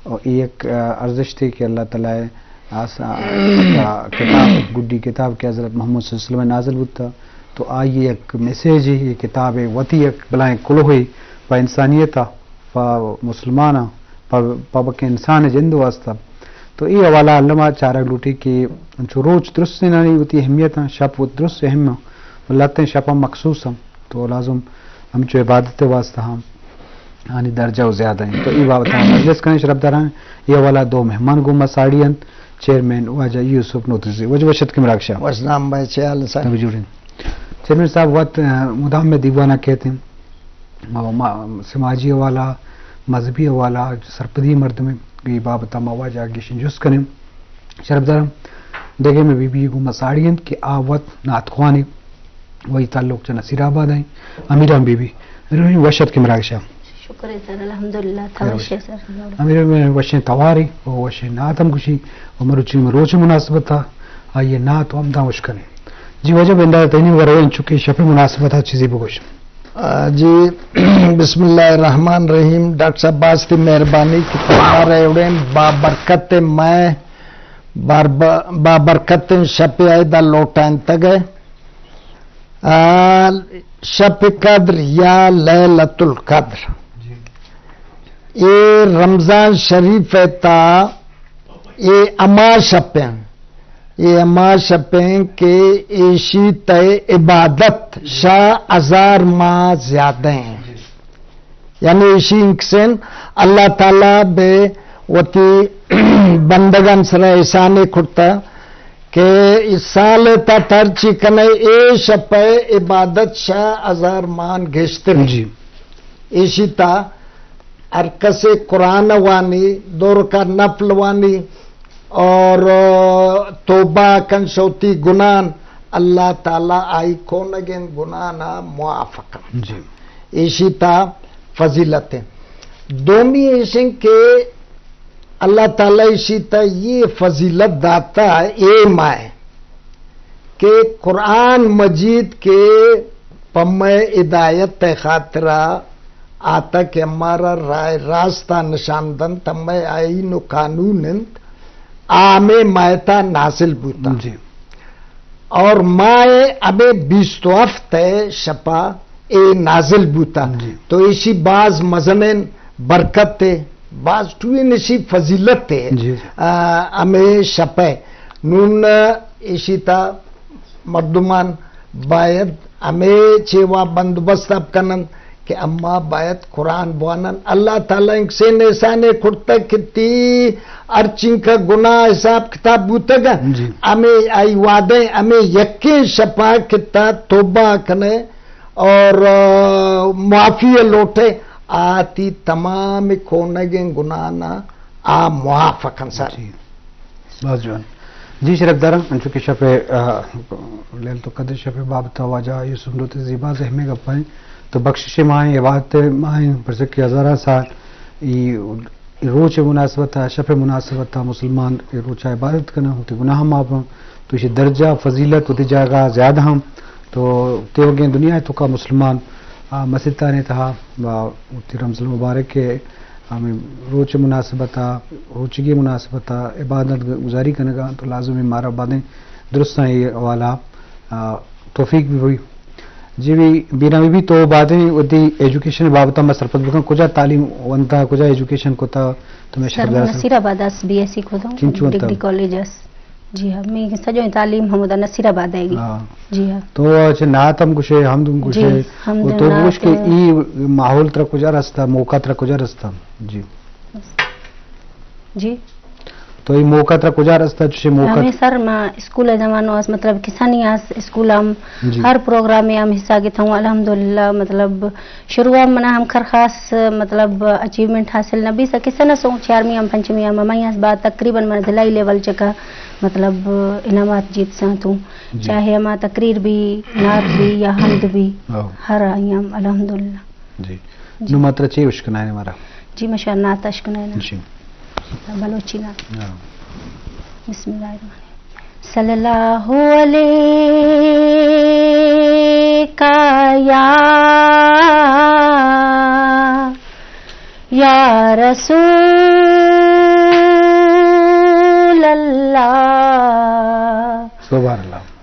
اور ایک ارزش تھی کہ اللہ تعالیٰ کتاب گڈی کتاب کے حضرت محمد صلی اللہ علیہ وسلم نازل ہوتا تو آئیے ایک میسیج ہی یہ کتاب وتی ایک بلائیں کل ہوئی پا انسانیت پا مسلمان پا بک انسان جند واسطہ تو یہ حوالہ علامہ چارہ لوٹی کہ جو روز درست نہیں ہوتی اہمیت شب وہ درست اہم لاتیں شپا مخصوص ہم تو لازم ہم جو عبادت واسطہ ہم یعنی درجہ و زیادہ ہیں تو یہ بات مجلس کریں شرف داران یہ والا دو مہمان گو مساڑین چیئرمین واجہ یوسف نوتزی وجہ وشت کے مراکشہ وسلام بھائی چیال صاحب چیئرمین صاحب وقت مدام میں دیوانہ کہتے ہیں سماجی حوالہ مذہبی حوالہ سرپدی مرد میں یہ بابتا مواجہ گیشن جس کریں شرف داران دیکھے میں بی بی گو مساڑین کی آوت ناتخوانی وہی تعلق چا نصیر آباد ہیں امیران بی بی وشت کے مراکشہ شکر سر الحمدللہ توشے سر امیر میں وشیں تواری اور وشیں نات ہم کشی اور مروچی میں روچ مناسبت تھا آئیے نات ہم دا وش کریں جی وجہ بندہ تینی وغیرہ ان چکے شفی مناسبت تھا چیزی بگوش جی بسم اللہ الرحمن الرحیم ڈاکٹر صاحب باستی مہربانی کی تمہارے اڑیں بابرکت میں بابرکت شپ آئیدہ لوٹائن تگے شب قدر یا لیلۃ القدر یہ رمضان شریف تا یہ اما شپیں یہ اما شپیں کہ ایشی تے عبادت شاہ ہزار ماہ زیادہ ہیں یعنی ایشی انکسن اللہ تعالیٰ بے وتی بندگان سر احسانے کھڑتا کہ اس سال تا ترچی کنے اے شپے عبادت شاہ ہزار مان گھشتر جی ایشی تا ارکس قرآن وانی دور کا نفل وانی اور توبہ کن شوتی گنان اللہ تعالیٰ آئی کونگن گنانا موافق جی ایشی تا فضیلت دومی ایشن کہ اللہ تعالیٰ اسی تا یہ فضیلت داتا اے مائے کہ قرآن مجید کے پم ہدایت خاطرہ آتا کہ ہمارا رائے راستہ نشاندن تم آئین و قانون آم مائتا نازل بوتا جی اور مائے ابے بیستو ہفتے شپا اے نازل بوتا تو اسی بعض مزنین برکت بعض ٹوئی نشی فضیلت ہمیں شپے نون اسی تا مردمان باید ہمیں چیوا بندوبست اب کنن کہ اما باید قرآن بوانن اللہ تعالیٰ انک سے نیسانے کھڑتا کتی ارچن کا گناہ حساب کتاب بوتا گا ہمیں آئی وعدیں ہمیں یقین شپا کتا توبہ کنے اور معافی لوٹے آتی تمام کونگیں گناہنا موافقن سر بہت جوان جی شرف دارن ان چونکہ شپے لیلۃ القدر شپے بابتا واجہ یوسف نوتزی زیبا زہمے گا پائیں تو بخشش مائیں عبادت مائیں پرسکی ہزارہ سال یہ روچ مناسبت ہے شف مناسبت ہے مسلمان روچہ عبادت کرنا ہوتی گناہ معاف ہوں تو یہ درجہ فضیلت ہوتی جائے زیادہ ہم تو تیو گئے دنیا تو کا مسلمان مسجد نے تھا رمضان مبارک کے ہمیں روچ مناسبت روچگی مناسبت عبادت گزاری کرنے کا تو لازمی مارا باتیں درست ہیں یہ حوالہ توفیق بھی ہوئی جی بھی بینا بھی تو باتیں ہوتی ایجوکیشن بابتا میں سرپت بکن کجا تعلیم ونتا کجا ایجوکیشن کو تا تو میں نصیر آباد اس بی ایس سی کو تھا ڈگری کالج جی ہاں میں سجو تعلیم ہمدا نصیر آباد ہے جی ہاں تو اچھا نات ہم کچھ ہم تم کچھ تو کچھ کہ ای ماحول تر کجا رستہ موقع تر کجا رستہ جی جی تو یہ موقع تر کجا رستہ چھ موقع ہمیں سر ما اسکول زمانو اس مطلب کسانی اس اسکول ہم ہر پروگرام میں ہم حصہ گئے تھا الحمدللہ مطلب شروع میں ہم خر خاص مطلب اچیومنٹ حاصل نہ بھی سکے سنہ سو 4ویں ہم 5ویں ہم مئی اس بعد تقریباً میں ضلعی لیول چکا مطلب انعامات جیت سا تو چاہے ہم تقریر بھی نعت بھی یا حمد بھی ہر ایام الحمدللہ جی نو ماترا چے اشکنا ہے ہمارا جی ماشاء اللہ نعت اشکنا ہے جی بلوچی نعت بسم اللہ الرحمن الرحیم صلی اللہ علیہ یا رسول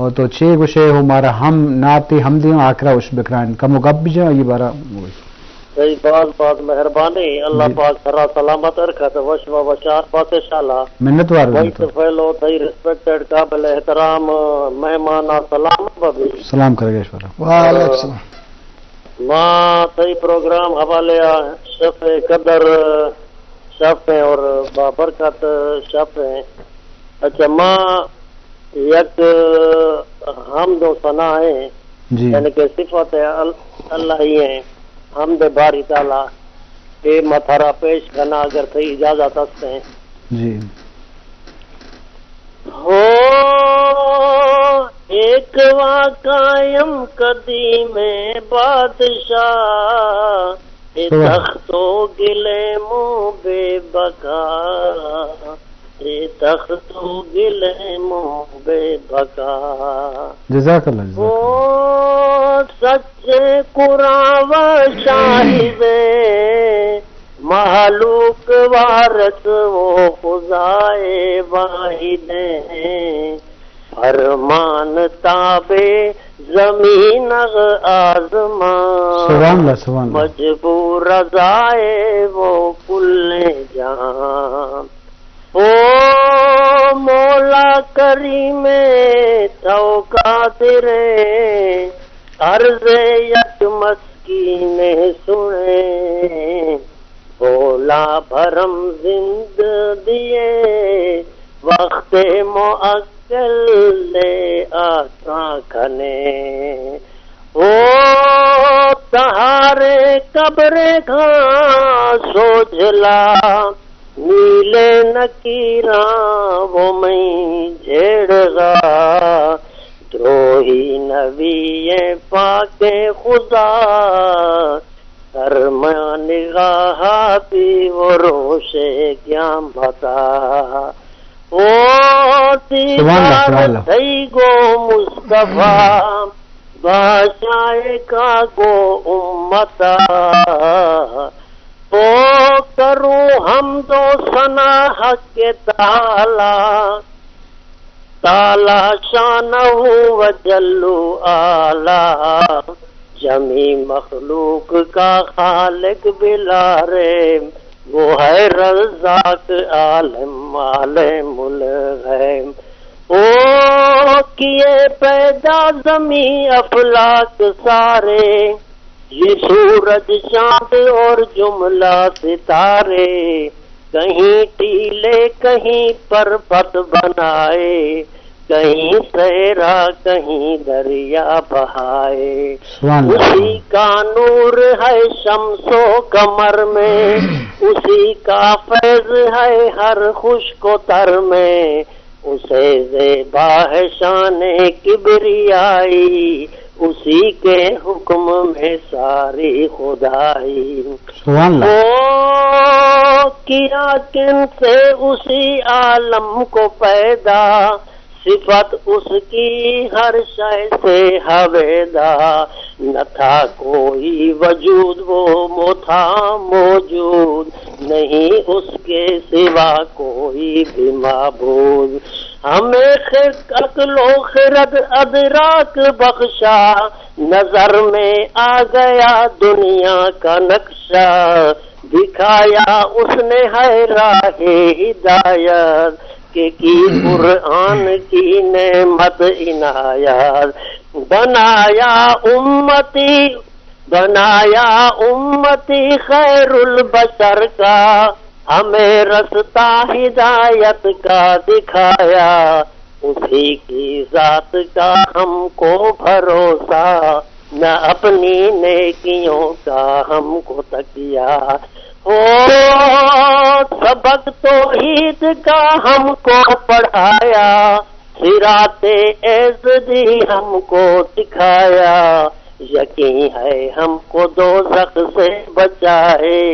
اور تو چھ گوشے ہمارا ہم ناتی ہم دیوں آکرا اس بکرائن کم گب جا یہ بارا صحیح بات مہربانی اللہ پاک سرا سلامت رکھا تو وشوا وشار پاتے شالا منت وار وائٹ فیلو تھئی ریسپیکٹڈ قابل احترام مہمان سلام بابی سلام کرے گا ایشورا وعلیکم السلام. ماں تھئی پروگرام حوالے شف قدر شف اور بابرکت شف. اچھا ماں یک حمد و ثنا ہے جی یعنی کہ صفت اللہ ہی ہیں حمد باری تعالیٰ اے متھارا پیش کرنا اگر تھی اجازت ہستے ہیں. جی ہو ایک واقعیم قدیم بادشاہ تخت و گلے منہ بے بکا تخت و گلے منہ بے بکا. جزاک اللہ وہ سچے قرآن و شاہد محلوق وارث وہ خدائے واحد فرمان تابع زمین آزمان مجبور رضائے وہ کل جان. او مولا کریم تو قادر عرض یک مسکین سنے بولا بھرم زند دیے وقت معقل لے آساں کھنے. او تہارے قبر کھاں سوجلا نیلے نکیراں وہ میں جھیڑ گا دروہی نبی پاک خدا سرما نگاہ بھی وہ روشے کیا بتا. او دیدار تھئی گو مصطفیٰ بادشاہ کا گو امتا. او کروں حمد و ثنا حق تعالی تعالی شانہ و جلو اعلی جمی مخلوق کا خالق بلا ریب وہ ہے رزاق عالم عالم الغیب. او کیے پیدا زمین افلاک سارے یہ سورج چاند اور جملہ ستارے کہیں ٹیلے کہیں پربت بنائے کہیں صحرا کہیں دریا بہائے. اسی کا نور ہے شمس و قمر میں اسی کا فیض ہے ہر خشک و تر میں اسے زیبا ہے شان کبریائی اسی کے حکم میں ساری خدائی. وہ کیا کن سے اسی عالم کو پیدا صفت اس کی ہر شے سے حویدا نہ تھا کوئی وجود وہ تھا موجود نہیں اس کے سوا کوئی بھی معبود. ہمیں عقل و خرد ادراک بخشا نظر میں آ گیا دنیا کا نقشہ دکھایا اس نے ہے راہ ہدایت کی قرآن کی نعمت عنایت بنایا امتی خیر البشر کا ہمیں رستہ ہدایت کا دکھایا اسی کی ذات کا ہم کو بھروسہ نہ اپنی نیکیوں کا ہم کو تکیہ. او سبق توحید کا ہم کو پڑھایا صراط عزدی ہم کو دکھایا یقین ہے ہم کو دوزخ سے بچائے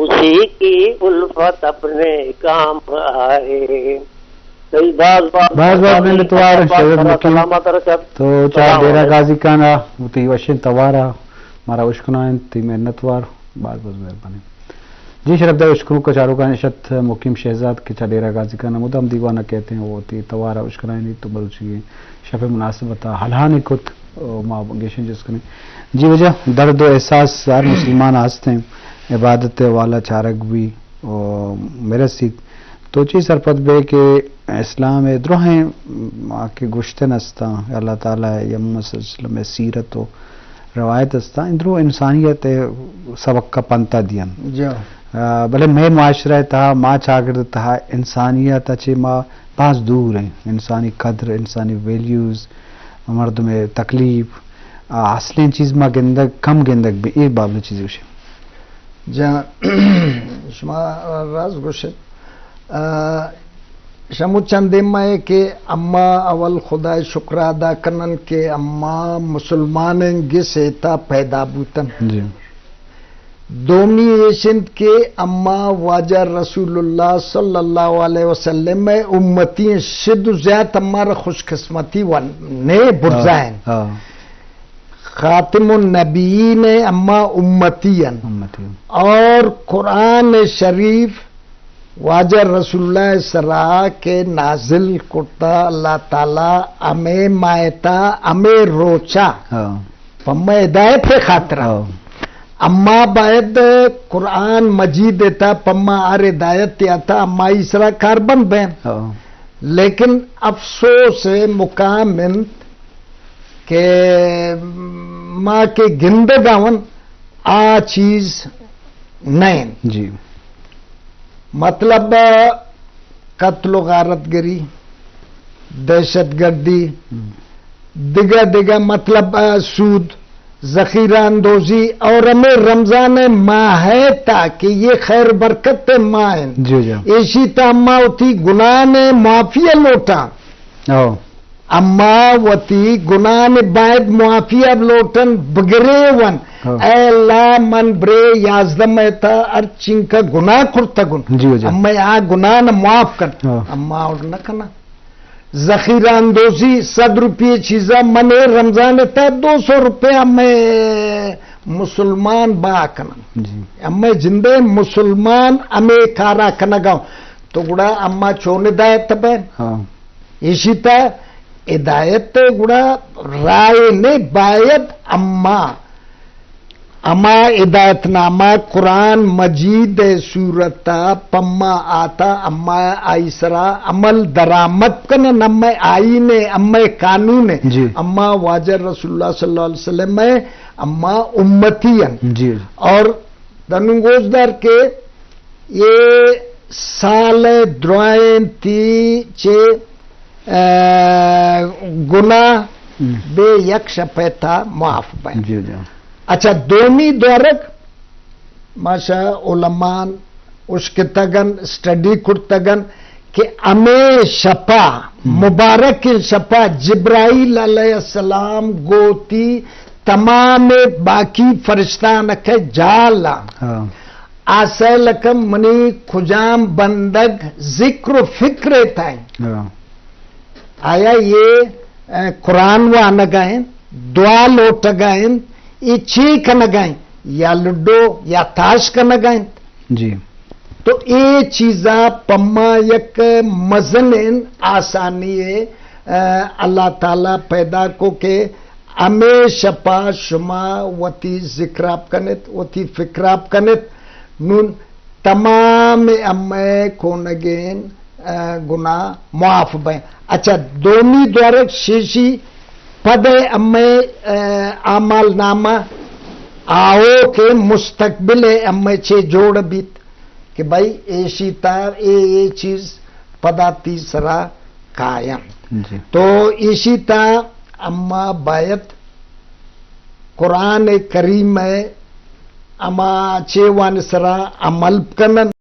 اسی کی الفت اپنے کام آئے. بعض منتوار تو چاہ ڈیرا غازی کانا تی وشن توارا مارا اشکنائن تی محنتوار بعض مہربانی. جی شرفدار اشکرو کا چاروں کا نشت مقیم شہزاد کے چڈیرہ غازی کا نمودہ ہم دیوانہ کہتے ہیں وہ ہوتی توارا اشکرائنی تو بلوچی شف مناسبتا حلحان کت ماں گیشن جس کنے جی وجہ درد و احساس سار مسلمان آستے ہیں عبادت والا چارک بھی میرے سیکھ تو چی سرپت بے کہ اسلام دروہیں کے گشتن استا اللہ تعالیٰ یا محمد صلی اللہ علیہ وسلم سیرت و روایت استا اندرو انسانیت سبق کا پنتا دین بھلے میں معاشرہ تھا ماں چاگرد تھا انسانیت اچھے ماں پاس دور ہیں انسانی قدر انسانی ویلیوز مرد میں تکلیف اصلیں چیز ماں گندگ کم گندگ بھی ایک بابل چیز گوشے جا شما راز گوشے شمو چند ہے کہ اما اول خدا شکر ادا کنن کہ اما مسلمان گسیتا پیدا بوتن جی دومی ایشند کے اما واجہ رسول اللہ صلی اللہ علیہ وسلم میں امتی شد زیادہ ہمارا خوش قسمتی نے برزائیں خاتم النبیین اما امتین اور قرآن شریف واجہ رسول اللہ سرا کے نازل کرتا اللہ تعالیٰ ہمیں مائتا ہمیں روچا پمہ ہدایت خاطر اما باید قرآن مجید دیتا پما آر ہدایت آتا اما اسرا کاربن بین لیکن افسوس مقام کہ ماں کے گندگاون آ چیز نہیں جی مطلب قتل و غارت گری دہشت گردی دیگر مطلب سود ذخیرہ اندوزی اور ہمیں رمضان ماہ ہے تاکہ یہ خیر برکت ماہ ایسی تا اما ہوتی گناہ نے معافیہ لوٹا اما وتی گناہ نے باید معافیہ لوٹن بگرے ون اے اللہ من برے یازدم ایتا ارچن کا گناہ کرتا گن اما یہاں گناہ نہ معاف کر اما اور نہ کنا ذخیرہ اندوزی 100 روپے چیزا منے رمضان تا 200 روپے ہمیں مسلمان با کنا ہمیں جندے مسلمان ہمیں کارا کنا گاؤں تو گڑا اما چون ہدایت بین اسی تا ہدایت گڑا رائے نے باید اما ہدایت نامہ قرآن مجید صورتا پما آتا اما آئیسرا عمل درامت کن اما آئین اما قانون اما واجہ رسول اللہ صلی اللہ علیہ وسلم میں اما امتین اور دنگوزدار کے یہ سال درائن تی چے گناہ بے یک شپیتا معاف بین اچھا دومی دورک ماشا علمان اس کے تگن اسٹڈی کرتگن کہ ہمیں شپا مبارک شپا جبرائیل علیہ السلام گوتی تمام باقی فرشتان کے جالا آسے لکم منی خجام بندگ ذکر و فکر تھائیں آیا یہ قرآن وہ آنگائیں دعا لوٹ گائیں یہ چیک نگائیں یا لڈو یا تاش کا نگائیں جی تو یہ چیزا پما یک مزن آسانی ہے اللہ تعالیٰ پیدا کو کہ ہمیں شپا شما وتی ذکراب کنت وتی فکراب کنت نون تمام امے کونگین گناہ معاف بین اچھا دومی دورک شیشی پدے امے عمل نامہ آؤ کے مستقبل امے چھے جوڑ بیت کہ بھائی ایشی تار اے چیز پدا تیسرا قائم تو ایشی تا اما باید قرآن کریم میں اما چھے وان سرا عمل کنن